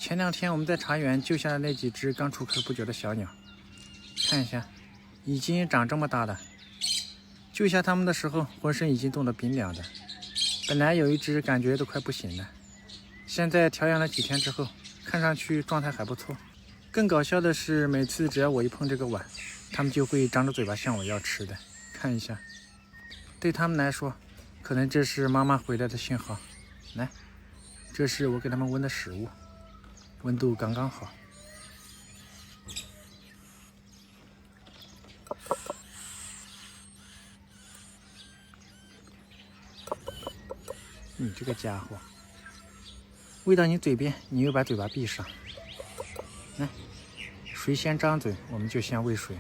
前2天我们在茶园救下了那几只刚出壳不久的小鸟，看一下，已经长这么大了。救下它们的时候，浑身已经冻得冰凉的。本来有一只感觉都快不行了，现在调养了几天之后，看上去状态还不错。更搞笑的是，每次只要我一碰这个碗，它们就会张着嘴巴向我要吃的。看一下，对它们来说，可能这是妈妈回来的信号。来，这是我给它们温的食物，温度刚刚好。你这个家伙，喂到你嘴边，你又把嘴巴闭上。来，谁先张嘴，我们就先喂谁。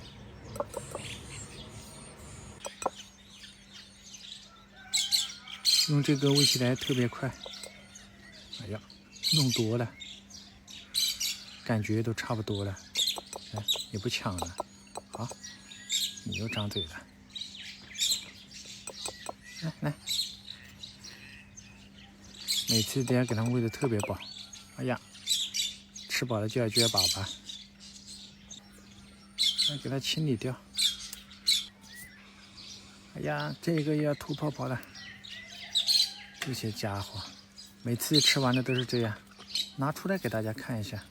用这个喂起来特别快。哎呀，弄多了，感觉都差不多了。来，也不抢了。好，你又张嘴了。来。每次都要给它们喂得特别饱。哎呀，吃饱了就要撅粑粑，要给它清理掉。哎呀，这个又要吐泡泡了。这些家伙，每次吃完的都是这样，拿出来给大家看一下。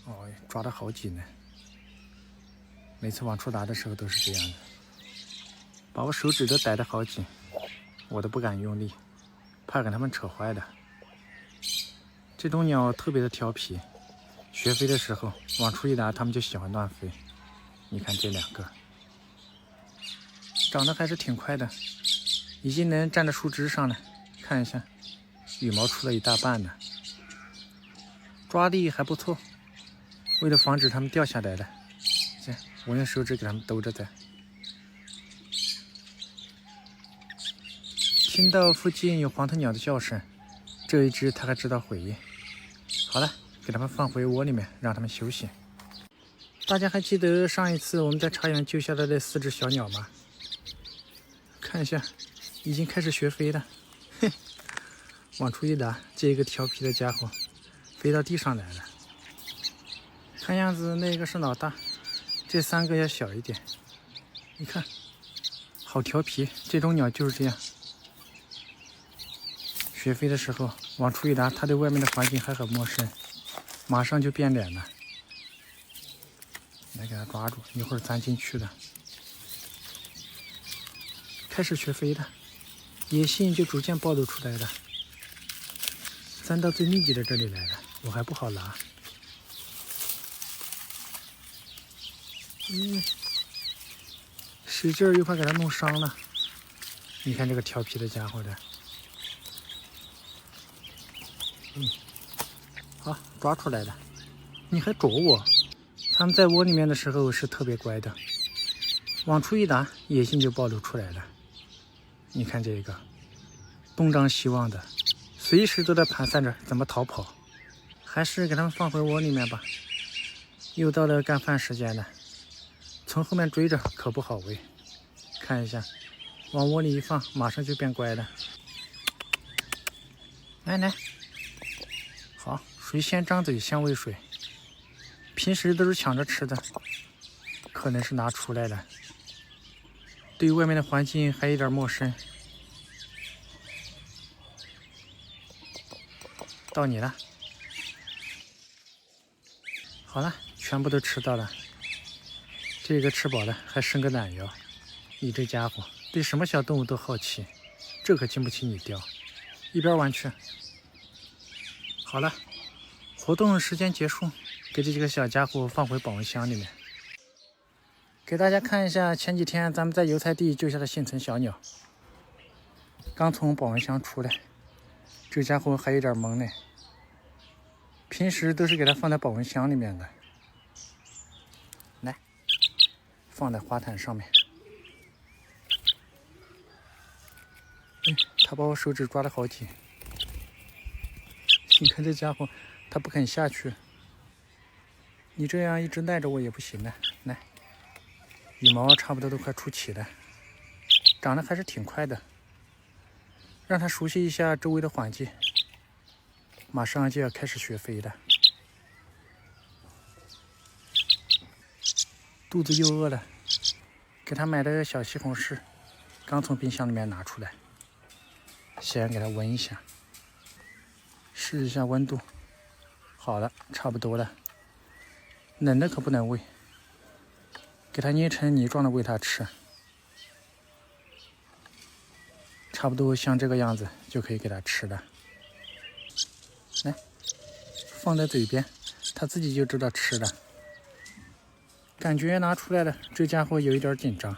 哦，抓得好紧呢。每次往出拿的时候都是这样的。把我手指都逮得好紧，我都不敢用力，怕给它们扯坏了。这种鸟特别的调皮，学飞的时候往出一拿，它们就喜欢乱飞。你看这2个，长得还是挺快的，已经能站在树枝上了。看一下，羽毛出了一大半了，抓力还不错。为了防止它们掉下来了，这我用手指给它们兜着在。听到附近有黄头鸟的叫声，这一只它还知道回应。好了，给它们放回窝里面，让它们休息。大家还记得上一次我们在茶园救下的那4只小鸟吗？看一下，已经开始学飞了。嘿，往出一拿，这个调皮的家伙飞到地上来了。看样子那个是老大，这3个要小一点。你看，好调皮，这种鸟就是这样。学飞的时候往出一拿，它对外面的环境还很陌生，马上就变脸了。来给它抓住，一会儿钻进去了。开始学飞了，野性就逐渐暴露出来了。钻到最密集的这里来了，我还不好拿。使劲儿又怕给它弄伤了。你看这个调皮的家伙的。好，抓出来了。你还啄我？它们在窝里面的时候是特别乖的，往出一拿，野性就暴露出来了。你看这个，东张西望的，随时都在盘算着怎么逃跑。还是给它们放回窝里面吧。又到了干饭时间了，从后面追着可不好喂。看一下，往窝里一放，马上就变乖了。来，好，谁先张嘴先喂谁。平时都是抢着吃的，可能是拿出来了，对外面的环境还有点陌生。到你了。好了，全部都吃到了。这个吃饱了还伸个懒腰。你这家伙对什么小动物都好奇，这可经不起你叼。一边玩去。好了，活动时间结束，给这几个小家伙放回保温箱里面。给大家看一下前几天咱们在油菜地救下的幸存小鸟，刚从保温箱出来，这家伙还有点懵呢。平时都是给它放在保温箱里面的。来，放在花坛上面。它把我手指抓得好紧。你看这家伙，它不肯下去。你这样一直赖着我也不行的。来，羽毛差不多都快出齐了，长得还是挺快的。让它熟悉一下周围的环境。马上就要开始学飞了，肚子又饿了，给它买的小西红柿，刚从冰箱里面拿出来，先给它闻一下，试一下温度。好了，差不多了，冷的可不能喂，给它捏成泥状的喂它吃，差不多像这个样子就可以给它吃了。来，放在嘴边，它自己就知道吃了。感觉拿出来了，这家伙有一点紧张，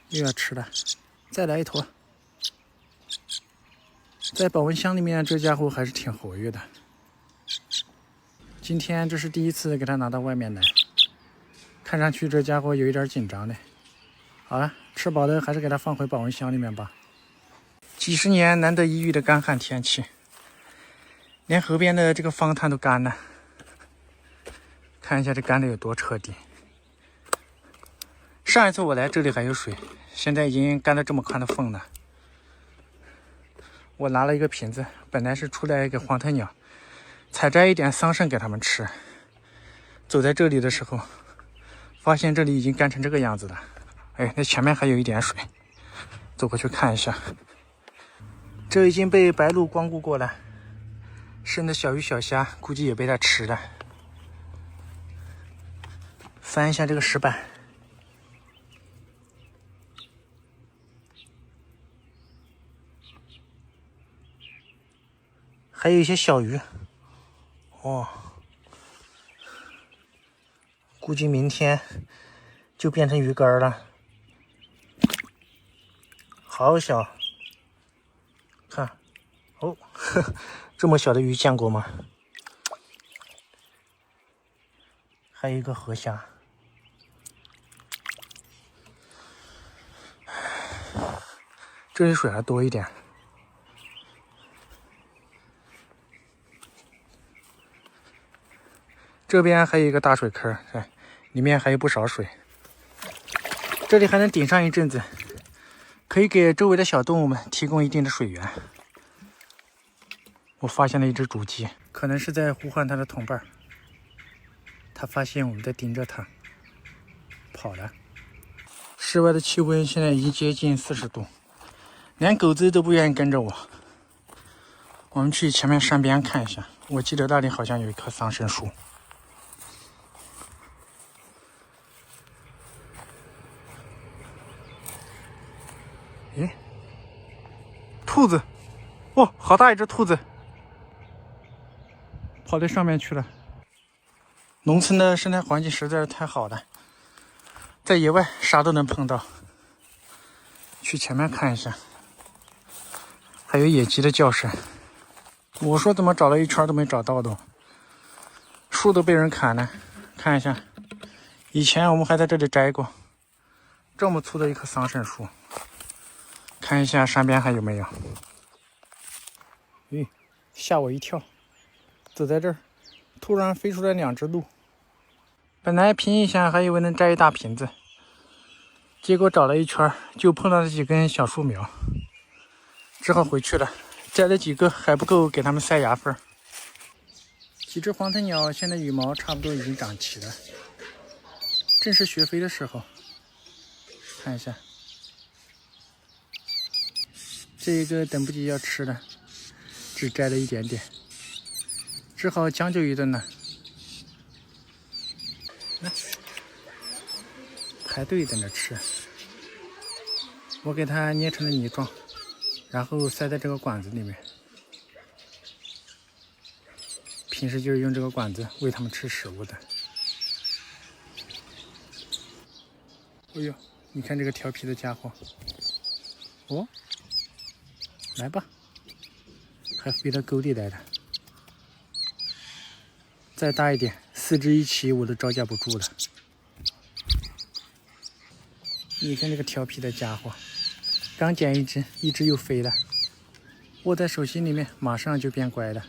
又要吃了，再来一坨。在保温箱里面，这家伙还是挺活跃的。今天这是第一次给它拿到外面来，看上去这家伙有一点紧张的。好了，吃饱了还是给它放回保温箱里面吧。几十年难得一遇的干旱天气，连河边的这个方滩都干了。看一下这干的有多彻底。上一次我来这里还有水，现在已经干了这么宽的缝了。我拿了一个瓶子，本来是出来给黄鹌鸟采摘一点桑葚给它们吃。走在这里的时候，发现这里已经干成这个样子了。哎，那前面还有一点水，走过去看一下。这已经被白鹭光顾过了，生的小鱼小虾估计也被它吃了。翻一下这个石板，还有一些小鱼哦，估计明天就变成鱼干了。好小，看哦，这么小的鱼见过吗？还有一个河虾。这里水还多一点。这边还有一个大水坑，哎，里面还有不少水。这里还能顶上一阵子，可以给周围的小动物们提供一定的水源。我发现了一只竹鸡，可能是在呼唤它的同伴。它发现我们在盯着它，跑了。室外的气温现在已经接近40度。连狗子都不愿意跟着我。我们去前面山边看一下，我记得那里好像有一棵桑葚树。诶，兔子！哇，好大一只兔子，跑到上面去了。农村的生态环境实在是太好了，在野外啥都能碰到。去前面看一下。还有野鸡的叫声，我说怎么找了一圈都没找到的，树都被人砍了。看一下，以前我们还在这里摘过，这么粗的一棵桑葚树。看一下山边还有没有。咦，吓我一跳！走在这儿，突然飞出来2只鹿。本来拼一下还以为能摘一大瓶子，结果找了一圈就碰到了几根小树苗。只好回去了，摘了几个还不够给它们塞牙缝。几只黄鹌鸟现在羽毛差不多已经长齐了，正是学飞的时候。看一下，这一个等不及要吃了，只摘了一点点，只好将就一顿了。排队等着吃，我给它捏成了泥状。然后塞在这个管子里面，平时就是用这个管子喂它们吃食物的。哎呦，你看这个调皮的家伙，哦，来吧，还飞到沟里来了。再大一点，4只一起我都招架不住了。你看这个调皮的家伙，刚捡一只又飞了，握在手心里面，马上就变乖了，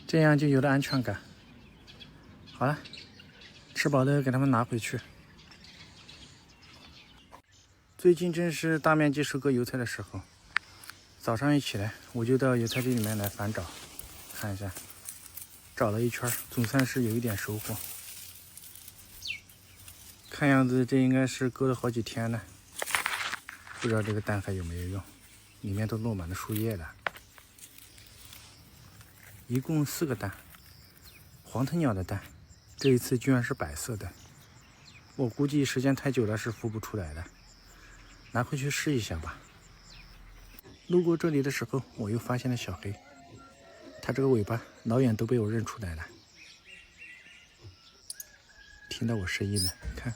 这样就有了安全感。好了，吃饱了给它们拿回去。最近正是大面积收割油菜的时候，早上一起来，我就到野菜地里面来翻找，看一下，找了一圈，总算是有一点收获。看样子这应该是搁了好几天了，不知道这个蛋还有没有用，里面都落满了树叶了。一共4个蛋，黄藤鸟的蛋，这一次居然是白色的。我估计时间太久了是孵不出来的，拿回去试一下吧。路过这里的时候，我又发现了小黑，它这个尾巴老远都被我认出来了。听到我声音了，看，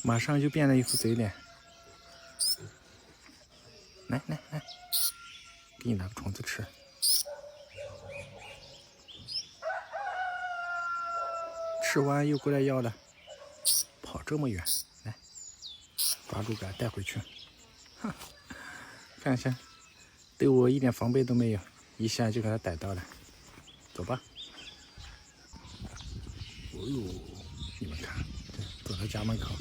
马上就变了一副嘴脸。来，给你拿个虫子吃。吃完又过来要了，跑这么远，来，抓住给它带回去。哼，看一下，对我一点防备都没有，一下就给它逮到了。走吧。哦呦，你们看，走到家门口，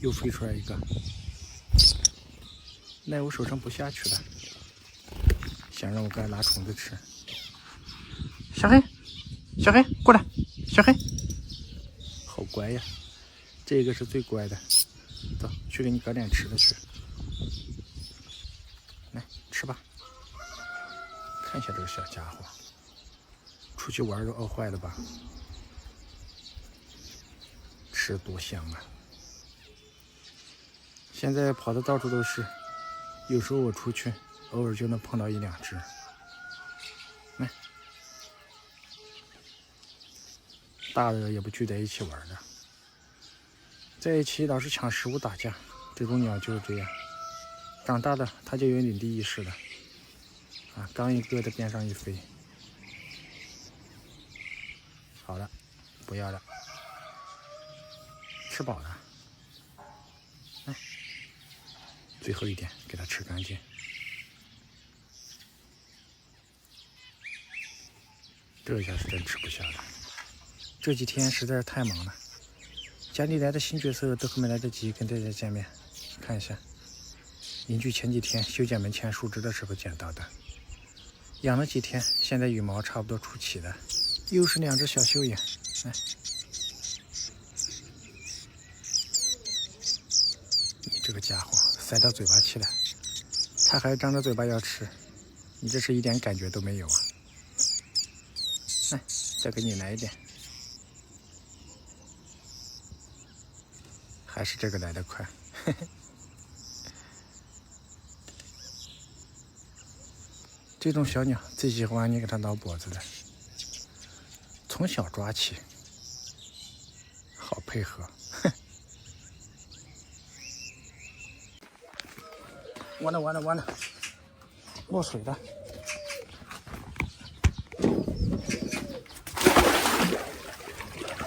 又飞出来一个，奈我手上不下去了，想让我给它拿虫子吃。小黑，小黑，过来，小黑。好乖呀，这个是最乖的。走，去给你搞点吃的去。来，吃吧。看一下这个小家伙，出去玩都饿坏了吧？吃多香啊！现在跑的到处都是，有时候我出去，偶尔就能碰到1、2只。来，大的也不聚在一起玩的。在一起老是抢食物打架，这种鸟就是这样。长大了它就有领地意识了，啊，刚一个在边上一飞。好了，不要了，吃饱了。来，最后一点给它吃干净。这下是真吃不下了，这几天实在是太忙了。家里来的新角色都还没来得及跟大家见面，看一下，邻居前几天修剪门前树枝的时候捡到的，养了几天，现在羽毛差不多出齐了，又是2只小蚯蚓，来，你这个家伙塞到嘴巴去了，它还张着嘴巴要吃，你这是一点感觉都没有啊！来，再给你来一点。还是这个来得快，嘿嘿。这种小鸟最喜欢你给它挠脖子了，从小抓起，好配合。哼，完了，落水了。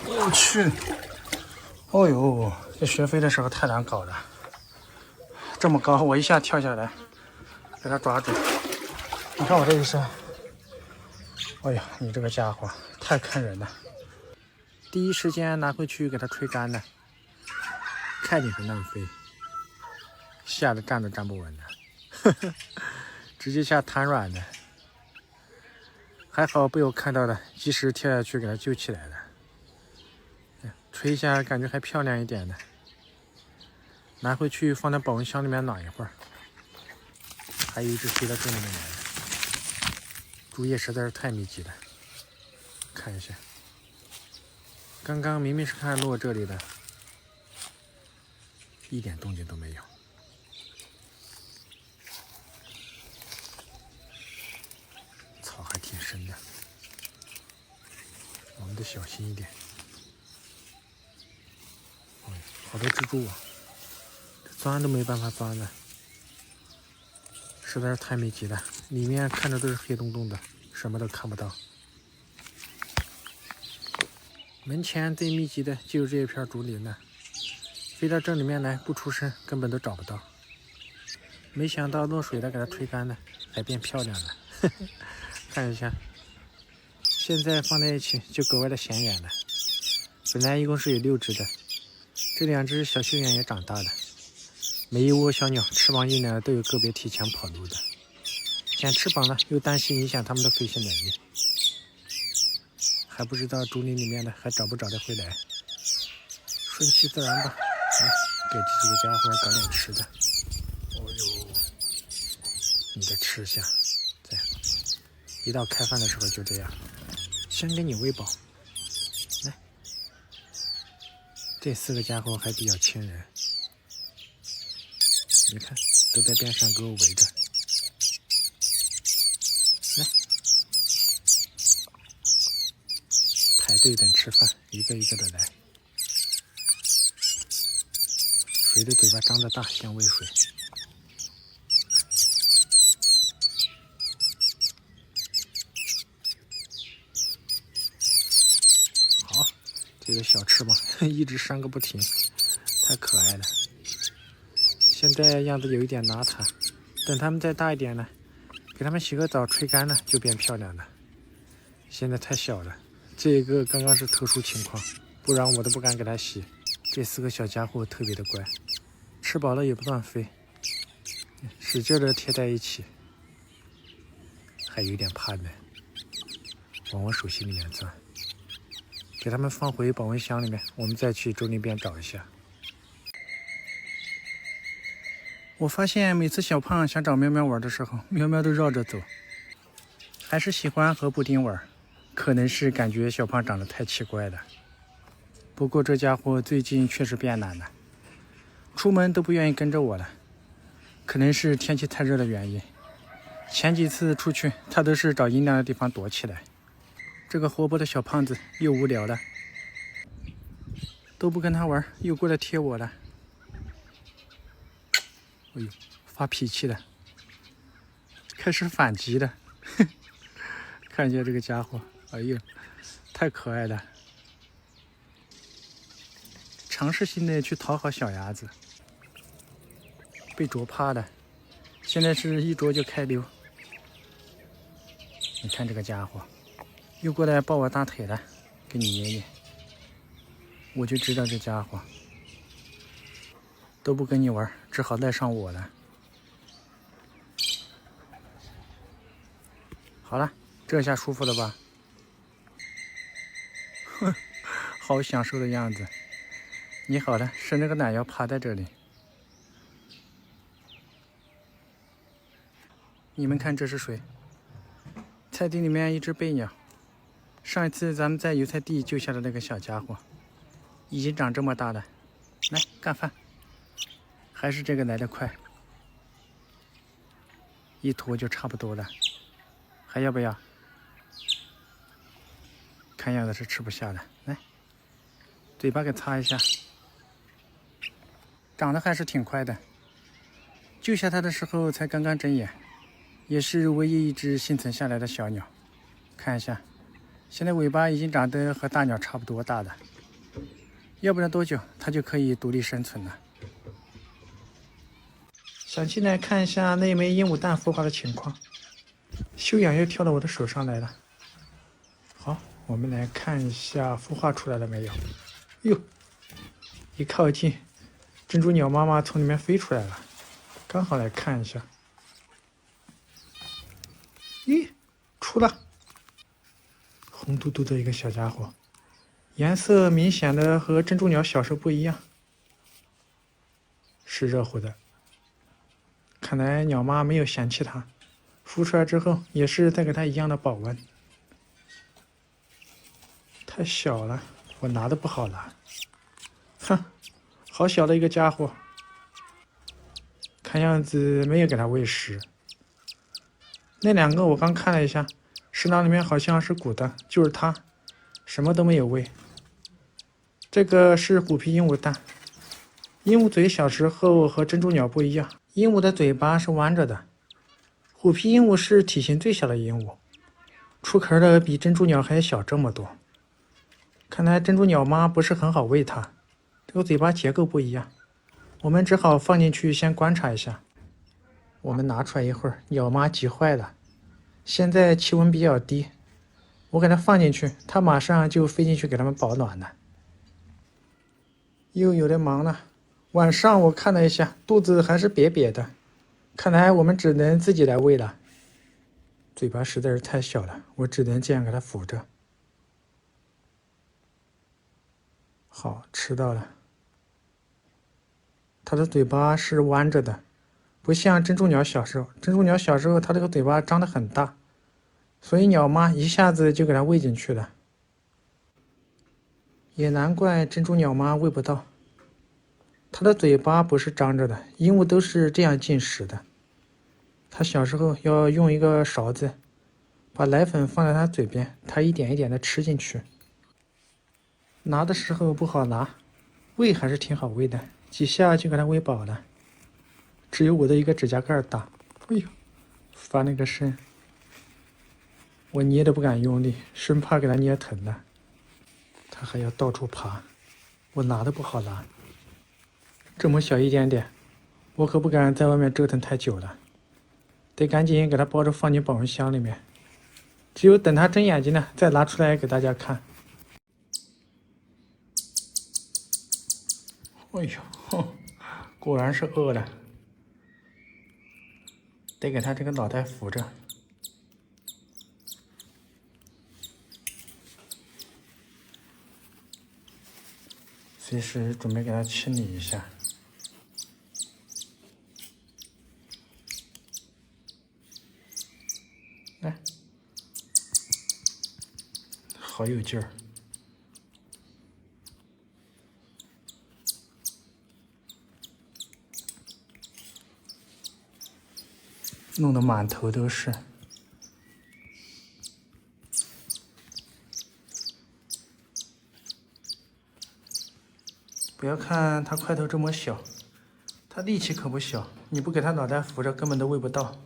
我去，哦呦！这学飞的时候太难搞了，这么高，我一下跳下来，给它抓住。你看我这一身，哎呀，你这个家伙太坑人了！第一时间拿回去给它吹干了，看你是乱飞，吓得站都站不稳了，呵呵，直接吓瘫软了。还好被我看到了，及时跳下去给它救起来了。吹一下，感觉还漂亮一点呢。拿回去放在保温箱里面暖一会儿。还有一只飞到这里面来了，竹叶实在是太密集了。看一下，刚刚明明是看落这里的，一点动静都没有。草还挺深的，我们得小心一点。哎，好多蜘蛛啊！钻都没办法钻了，实在是太密集了，里面看着都是黑洞洞的，什么都看不到。门前最密集的就是这一片竹林了，飞到这里面来不出声根本都找不到。没想到落水了，给它吹干了，还变漂亮了。呵呵，看一下，现在放在一起就格外的显眼了。本来一共是有6只的，这2只小蚯蚓也长大了。每一窝小鸟翅膀硬了都有个别提前跑路的，捡翅膀了，又担心影响它们的飞行能力，还不知道竹林里面的还找不找得回来。顺其自然吧，来，给这几个家伙搞点吃的。哦呦，你的吃相，这样，一到开饭的时候就这样，先给你喂饱。来，这4个家伙还比较亲人，你看都在边上给我围着。来，排队等吃饭，一个一个的来。谁的嘴巴张得大，先喂水。好，这个小翅膀一直扇个不停，太可爱了。现在样子有一点邋遢，等它们再大一点呢，给它们洗个澡吹干了就变漂亮了。现在太小了，这个刚刚是特殊情况，不然我都不敢给它洗。这4个小家伙特别的乖，吃饱了也不乱飞，使劲的贴在一起，还有点怕冷，往我手心里面钻。给它们放回保温箱里面，我们再去竹林边找一下。我发现每次小胖想找喵喵玩的时候，喵喵都绕着走，还是喜欢和布丁玩，可能是感觉小胖长得太奇怪了。不过这家伙最近确实变懒了，出门都不愿意跟着我了，可能是天气太热的原因。前几次出去，他都是找阴凉的地方躲起来。这个活泼的小胖子又无聊了，都不跟他玩，又过来贴我了。哎呦，发脾气了，开始反击了。看一下这个家伙，哎呦，太可爱了。尝试性的去讨好小鸭子，被啄怕了，现在是一啄就开溜。你看这个家伙，又过来抱我大腿了，给你捏捏。我就知道这家伙都不跟你玩，只好赖上我了。好了，这下舒服了吧？哼，好享受的样子。你好了，伸着个懒腰趴在这里。你们看这是谁？菜地里面一只贝鸟，上一次咱们在油菜地救下的那个小家伙，已经长这么大了。来干饭，还是这个来得快，一坨就差不多了。还要不要？看样子是吃不下了。来，嘴巴给擦一下。长得还是挺快的，救下它的时候才刚刚睁眼，也是唯一一只幸存下来的小鸟。看一下，现在尾巴已经长得和大鸟差不多大了，要不然多久它就可以独立生存了。想进来看一下那枚鹦鹉蛋孵化的情况。修养又跳到我的手上来了。好，我们来看一下孵化出来了没有。哟，一靠近，珍珠鸟妈妈从里面飞出来了，刚好来看一下。咦，出了，红嘟嘟的一个小家伙，颜色明显的和珍珠鸟小时候不一样，是热乎的。看来鸟妈没有嫌弃它，孵出来之后也是再给它一样的保温。太小了，我拿的不好拿。哼，好小的一个家伙，看样子没有给它喂食。那2个我刚看了一下，食囊里面好像是鼓的，就是它，什么都没有喂。这个是虎皮鹦鹉蛋，鹦鹉嘴小时候和珍珠鸟不一样，鹦鹉的嘴巴是弯着的。虎皮鹦鹉是体型最小的鹦鹉，出壳的比珍珠鸟还小这么多。看来珍珠鸟妈不是很好喂它，这个嘴巴结构不一样，我们只好放进去先观察一下。我们拿出来一会儿，鸟妈急坏了。现在气温比较低，我给它放进去，它马上就飞进去给它们保暖了。又有点忙了。晚上我看了一下，肚子还是瘪瘪的，看来我们只能自己来喂了。嘴巴实在是太小了，我只能这样给它扶着。好，吃到了。它的嘴巴是弯着的，不像珍珠鸟小时候。珍珠鸟小时候它这个嘴巴张得很大，所以鸟妈一下子就给它喂进去了。也难怪珍珠鸟妈喂不到，它的嘴巴不是张着的，鹦鹉都是这样进食的。它小时候要用一个勺子，把奶粉放在它嘴边，它一点一点的吃进去。拿的时候不好拿，喂还是挺好喂的，几下就给它喂饱了。只有我的一个指甲盖大，哎呦，发那个声，我捏都不敢用力，生怕给它捏疼了。它还要到处爬，我拿的不好拿。这么小一点点，我可不敢在外面折腾太久了，得赶紧给它包着放进保温箱里面。只有等它睁眼睛了，再拿出来给大家看。哎呦，果然是饿了，得给它这个脑袋扶着。随时准备给它清理一下。来，好有劲儿。弄得满头都是。不要看它块头这么小，它力气可不小，你不给它脑袋扶着，根本都喂不到。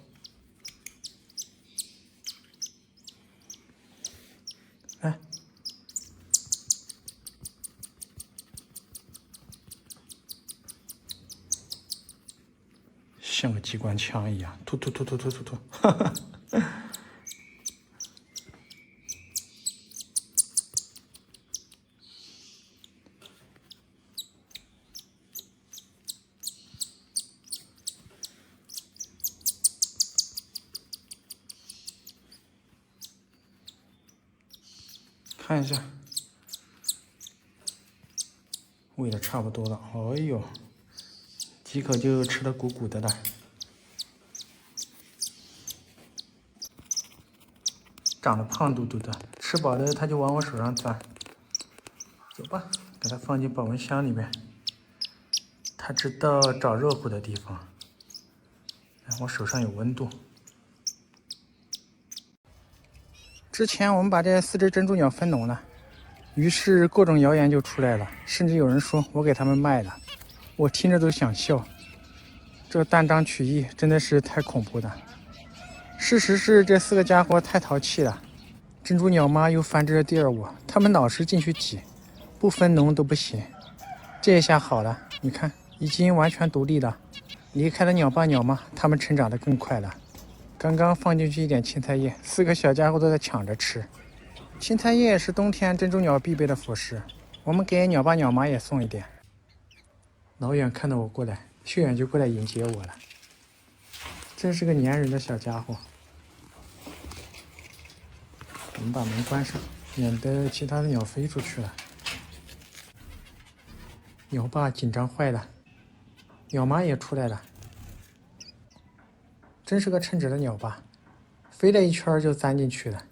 来，像个机关枪一样，突突突突突突突，哈哈。看一下，喂的差不多了。哎呦，几口就吃得鼓鼓的了。长得胖嘟嘟的，吃饱了它就往我手上钻。走吧，给它放进保温箱里面。它知道找热乎的地方。我手上有温度。之前我们把这4只珍珠鸟分笼了，于是各种谣言就出来了，甚至有人说我给他们卖了，我听着都想笑。这断章取义真的是太恐怖了。事实是这4个家伙太淘气了，珍珠鸟妈又繁殖了第2窝，它们老是进去挤，不分笼都不行。这下好了，你看已经完全独立了，离开了鸟爸鸟妈，它们成长得更快了。刚刚放进去一点青菜叶，4个小家伙都在抢着吃。青菜叶是冬天珍珠鸟必备的辅食，我们给鸟爸鸟妈也送一点。老远看到我过来，秀远就过来迎接我了，真是个粘人的小家伙。我们把门关上，免得其他的鸟飞出去了。鸟爸紧张坏了，鸟妈也出来了。真是个称职的鸟爸，飞了一圈就钻进去了。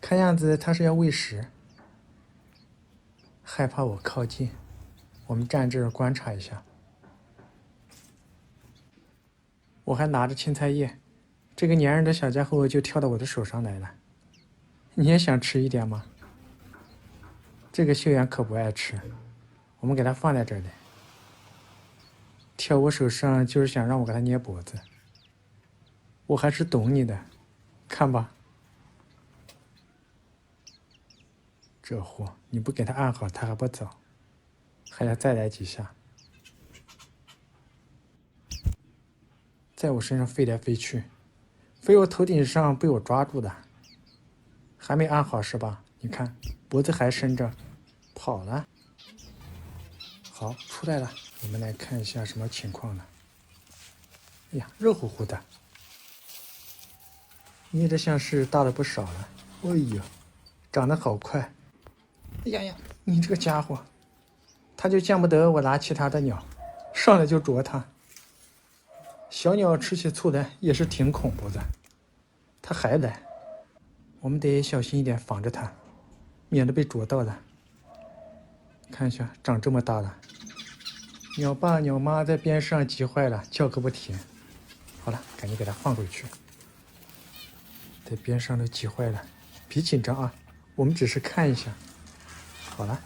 看样子它是要喂食，害怕我靠近。我们站这儿观察一下。我还拿着青菜叶，这个粘人的小家伙就跳到我的手上来了。你也想吃一点吗？这个秀远可不爱吃，我们给它放在这里。跳我手上就是想让我给它捏脖子。我还是懂你的，看吧。这货，你不给它按好，它还不走，还要再来几下。在我身上飞来飞去，飞我头顶上被我抓住的，还没按好是吧？你看，脖子还伸着，跑了。好，出来了，我们来看一下什么情况了。哎呀，热乎乎的。你这像是大了不少了。哎呦，长得好快！哎呀呀，你这个家伙，他就见不得我拿其他的鸟，上来就啄它。小鸟吃起醋来也是挺恐怖的，它还来，我们得小心一点防着它，免得被啄到了。看一下，长这么大了，鸟爸鸟妈在边上急坏了，叫个不停。好了，赶紧给它放回去。在边上都急坏了，别紧张啊，我们只是看一下。好了，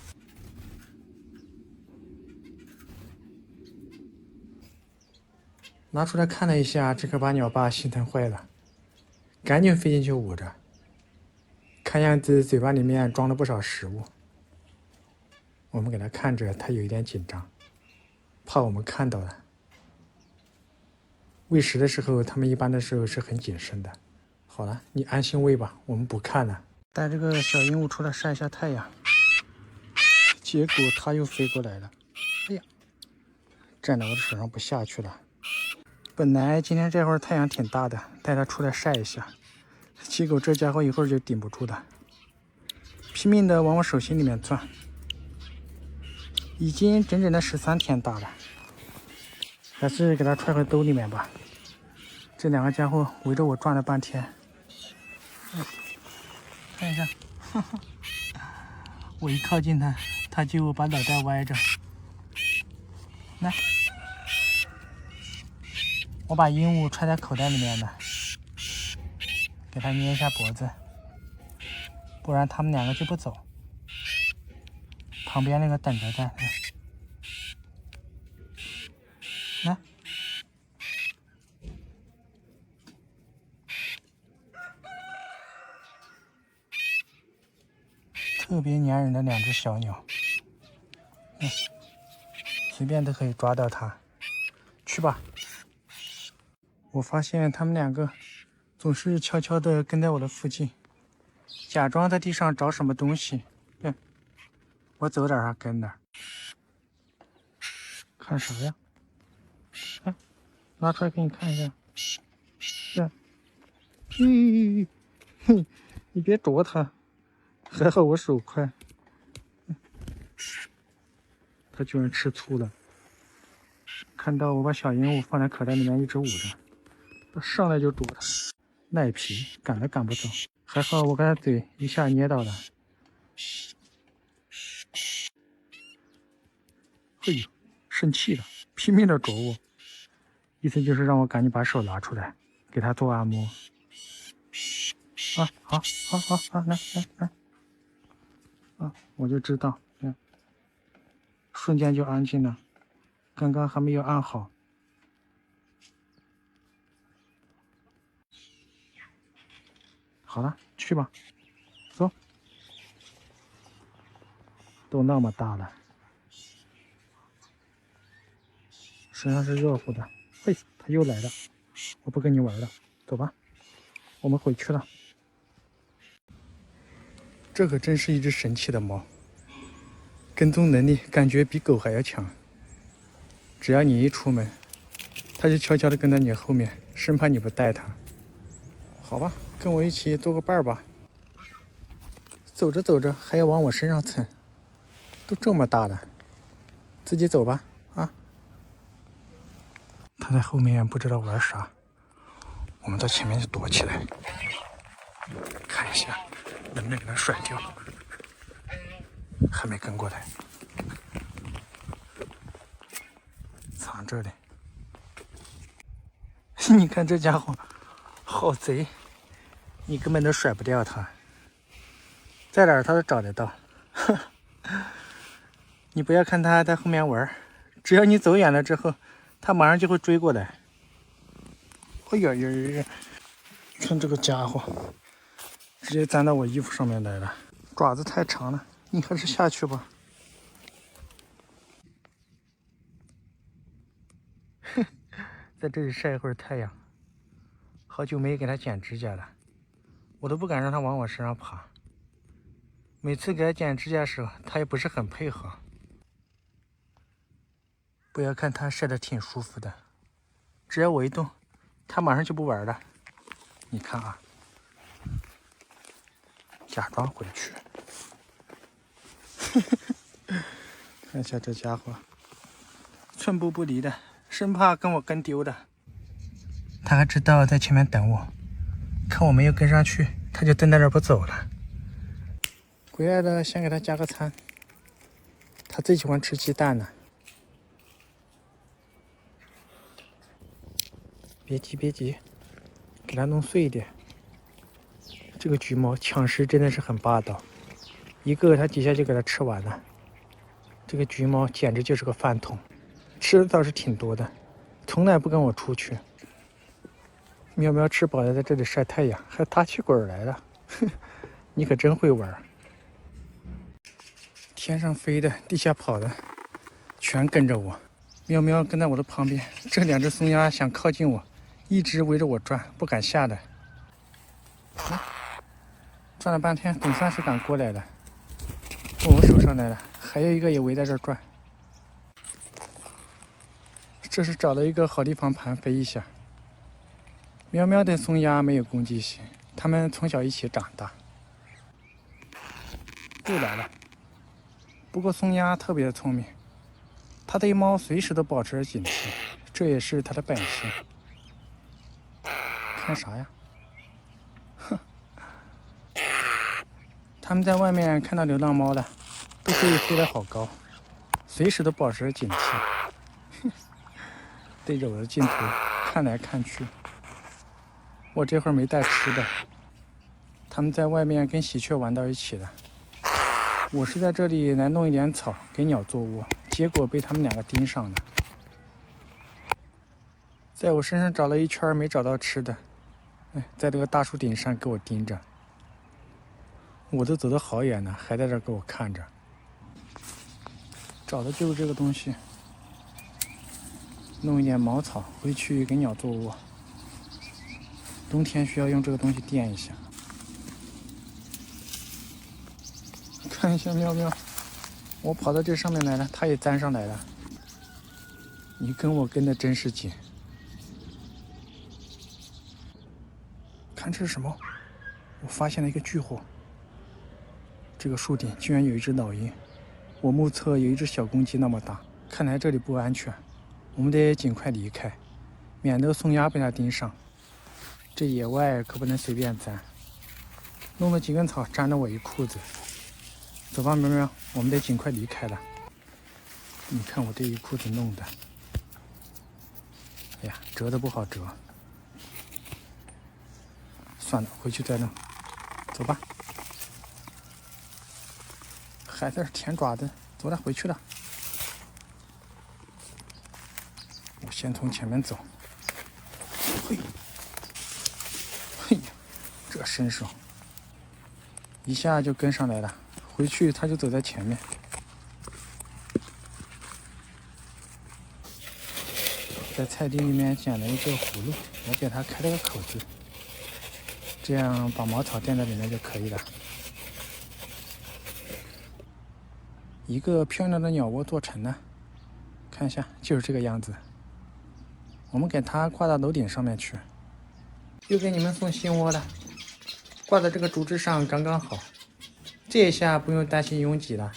拿出来看了一下，这可把鸟爸心疼坏了，赶紧飞进去捂着。看样子嘴巴里面装了不少食物。我们给它看着，它有一点紧张，怕我们看到了。喂食的时候，它们一般的时候是很谨慎的。好了，你安心喂吧，我们不看了。带这个小鹦鹉出来晒一下太阳，结果它又飞过来了。哎呀，站在我的手上不下去了。本来今天这会儿太阳挺大的，带它出来晒一下，结果这家伙一会儿就顶不住了，拼命的往我手心里面钻。已经整整的13天大了，还是给它揣回兜里面吧。这两个家伙围着我转了半天。看一下，我一靠近它，它就把脑袋歪着。来，我把鹦鹉揣在口袋里面了，给它捏一下脖子，不然他们两个就不走。旁边那个等着的，来，特别粘人的两只小鸟，随便都可以抓到它。去吧。我发现他们两个总是悄悄地跟在我的附近，假装在地上找什么东西。对，我走哪儿它跟哪儿。看啥呀？哎，拿出来给你看一下。是，你别啄它，还好我手快。它居然吃醋了，看到我把小鹦鹉放在口袋里面一直捂着，它上来就啄它，赖皮，赶都赶不走。还好我给它嘴一下捏到了。嘿呦，生气了，拼命的啄我，意思就是让我赶紧把手拿出来，给它做按摩。啊，好，好，好，好，来，来，来。啊，我就知道，瞬间就安静了，刚刚还没有按好。好了，去吧，走。都那么大了，身上是热乎的。嘿，他又来了，我不跟你玩了，走吧，我们回去了。这可真是一只神奇的猫，跟踪能力感觉比狗还要强。只要你一出门，它就悄悄地跟在你后面，生怕你不带它。好吧，跟我一起做个伴儿吧。走着走着还要往我身上蹭，都这么大了，自己走吧。啊，它在后面不知道玩啥，我们到前面就躲起来，看一下能不能给它甩掉。还没跟过来，藏这里。你看这家伙好贼，你根本都甩不掉它，在哪儿它都找得到。你不要看它在后面玩，只要你走远了之后，它马上就会追过来。哎呀呀呀！看这个家伙，直接粘到我衣服上面来了，爪子太长了，你还是下去吧。在这里晒一会儿太阳，好久没给它剪指甲了，我都不敢让它往我身上爬。每次给它剪指甲的时候，它也不是很配合。不要看它晒得挺舒服的，只要我一动，它马上就不玩了。你看啊，假装回去。看一下这家伙，寸步不离的，生怕跟我跟丢的。他还知道在前面等我，看我没有跟上去，他就蹲在这儿不走了。回来了，先给他加个餐。他最喜欢吃鸡蛋了。别急，别急，给它弄碎一点。这个橘猫抢食真的是很霸道，一个它几下就给它吃完了。这个橘猫简直就是个饭桶，吃的倒是挺多的，从来不跟我出去。喵喵吃饱了，在这里晒太阳，还打起滚来了。你可真会玩。天上飞的，地下跑的，全跟着我。喵喵跟在我的旁边，这两只松鸦想靠近我，一直围着我转，不敢下来。转了半天，总算是敢过来了。我手上来了，还有一个也围在这儿转。这是找了一个好地方盘飞一下。喵喵的松鸦没有攻击性，它们从小一起长大。又来了。不过松鸦特别的聪明，它对猫随时都保持着警惕，这也是它的本性。看啥呀？哼！它们在外面看到流浪猫了，都可以飞得好高，随时都保持着警惕。对着我的镜头看来看去。我这会儿没带吃的，它们在外面跟喜鹊玩到一起了。我是在这里来弄一点草给鸟做窝，结果被他们两个盯上了，在我身上找了一圈没找到吃的，在这个大树顶上给我盯着。我都走得好远了，还在这给我看着。找的就是这个东西，弄一点茅草回去给鸟做窝。冬天需要用这个东西垫一下。看一下喵喵，我跑到这上面来了，它也粘上来了。你跟我跟的真是紧。看这是什么？我发现了一个巨货。这个树顶居然有一只老鹰，我目测有一只小公鸡那么大，看来这里不安全，我们得尽快离开，免得松鸦被它盯上。这野外可不能随便粘。弄了几根草粘了我一裤子。走吧，喵喵，我们得尽快离开了。你看我这一裤子弄的，哎呀，折的不好折。算了，回去再弄。走吧。还在这舔爪子，走了，回去了。我先从前面走。嘿，嘿呀，这身手，一下就跟上来了。回去他就走在前面。在菜地里面捡了一个葫芦，我给它开了个口子，这样把茅草垫在里面就可以了。一个漂亮的鸟窝做成了，看一下，就是这个样子。我们给它挂到楼顶上面去。又给你们送新窝了，挂在这个竹枝上刚刚好。这一下不用担心拥挤了，